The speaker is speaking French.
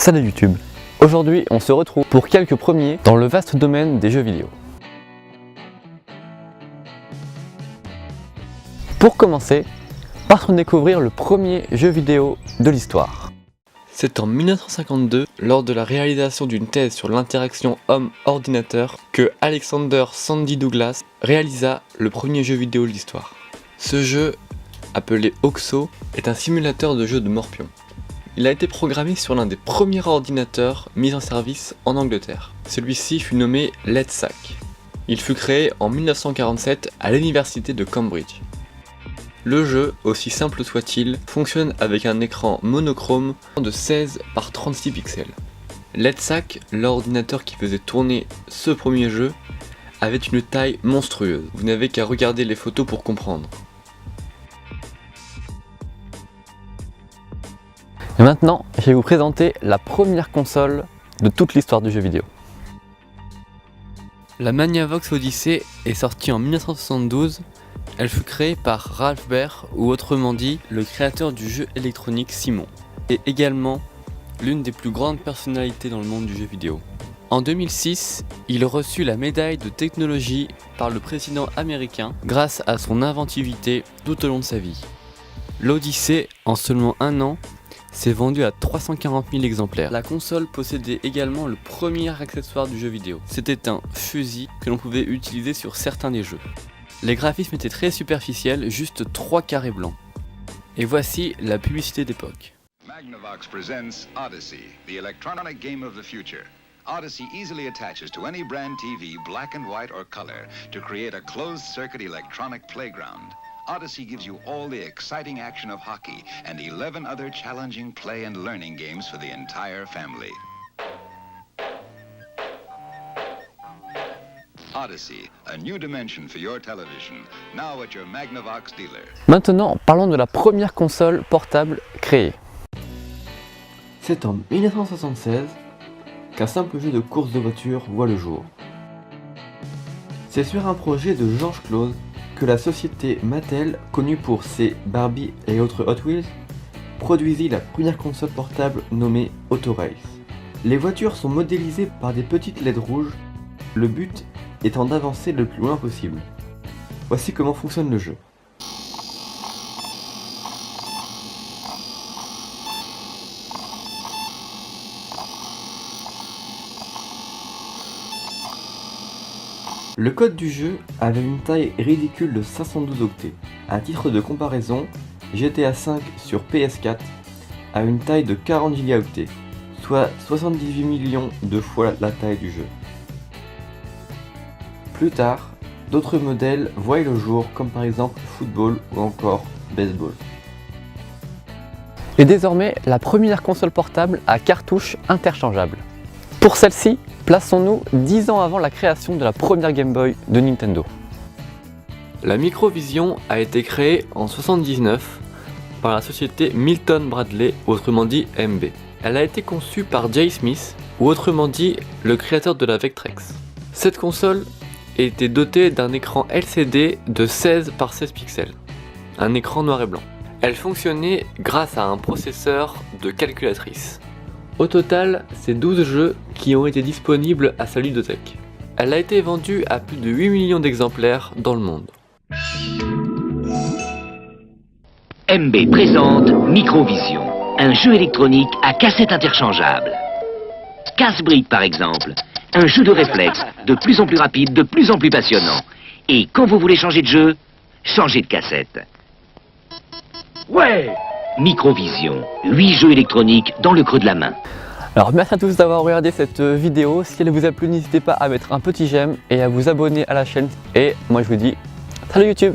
Salut YouTube! Aujourd'hui, on se retrouve pour quelques premiers dans le vaste domaine des jeux vidéo. Pour commencer, partons découvrir le premier jeu vidéo de l'histoire. C'est en 1952, lors de la réalisation d'une thèse sur l'interaction homme-ordinateur, que Alexander Sandy Douglas réalisa le premier jeu vidéo de l'histoire. Ce jeu, appelé OXO, est un simulateur de jeu de morpion. Il a été programmé sur l'un des premiers ordinateurs mis en service en Angleterre. Celui-ci fut nommé LEDSAC. Il fut créé en 1947 à l'université de Cambridge. Le jeu, aussi simple soit-il, fonctionne avec un écran monochrome de 16 par 36 pixels. LEDSAC, l'ordinateur qui faisait tourner ce premier jeu, avait une taille monstrueuse. Vous n'avez qu'à regarder les photos pour comprendre. Et maintenant, je vais vous présenter la première console de toute l'histoire du jeu vidéo. La Magnavox Odyssey est sortie en 1972. Elle fut créée par Ralph Baer, ou autrement dit, le créateur du jeu électronique Simon, et également l'une des plus grandes personnalités dans le monde du jeu vidéo. En 2006, il reçut la médaille de technologie par le président américain grâce à son inventivité tout au long de sa vie. L'Odyssey, en seulement un an, s'est vendu à 340 000 exemplaires. La console possédait également le premier accessoire du jeu vidéo. C'était un fusil que l'on pouvait utiliser sur certains des jeux. Les graphismes étaient très superficiels, juste 3 carrés blancs. Et voici la publicité d'époque. Magnavox presents Odyssey, the electronic game of the future. Odyssey easily attaches to any brand TV, black and white or color, to create a closed-circuit electronic playground. Odyssey gives you all the exciting action of hockey and 11 other challenging play and learning games for the entire family. Odyssey, a new dimension for your television, now at your Magnavox dealer. Maintenant, parlons de la première console portable créée. C'est en 1976 qu'un simple jeu de course de voiture voit le jour. C'est sur un projet de George Clooney que la société Mattel, connue pour ses Barbie et autres Hot Wheels, produisit la première console portable nommée Autorace. Les voitures sont modélisées par des petites LED rouges, le but étant d'avancer le plus loin possible. Voici comment fonctionne le jeu. Le code du jeu avait une taille ridicule de 512 octets. À titre de comparaison, GTA V sur PS4 a une taille de 40 gigaoctets, soit 78 millions de fois la taille du jeu. Plus tard, d'autres modèles voient le jour, comme par exemple football ou encore baseball. Et désormais, la première console portable à cartouches interchangeables. Pour celle-ci, plaçons-nous 10 ans avant la création de la première Game Boy de Nintendo. La Microvision a été créée en 1979 par la société Milton Bradley, autrement dit MB. Elle a été conçue par Jay Smith, ou autrement dit le créateur de la Vectrex. Cette console était dotée d'un écran LCD de 16 par 16 pixels, un écran noir et blanc. Elle fonctionnait grâce à un processeur de calculatrice. Au total, c'est 12 jeux qui ont été disponibles à sa ludothèque. Elle a été vendue à plus de 8 millions d'exemplaires dans le monde. MB présente Microvision, un jeu électronique à cassette interchangeable. Casse-brique par exemple, un jeu de réflexe de plus en plus rapide, de plus en plus passionnant. Et quand vous voulez changer de jeu, changez de cassette. Ouais! Microvision, 8 jeux électroniques dans le creux de la main. Alors merci à tous d'avoir regardé cette vidéo. Si elle vous a plu, n'hésitez pas à mettre un petit j'aime et à vous abonner à la chaîne. Et moi je vous dis salut YouTube!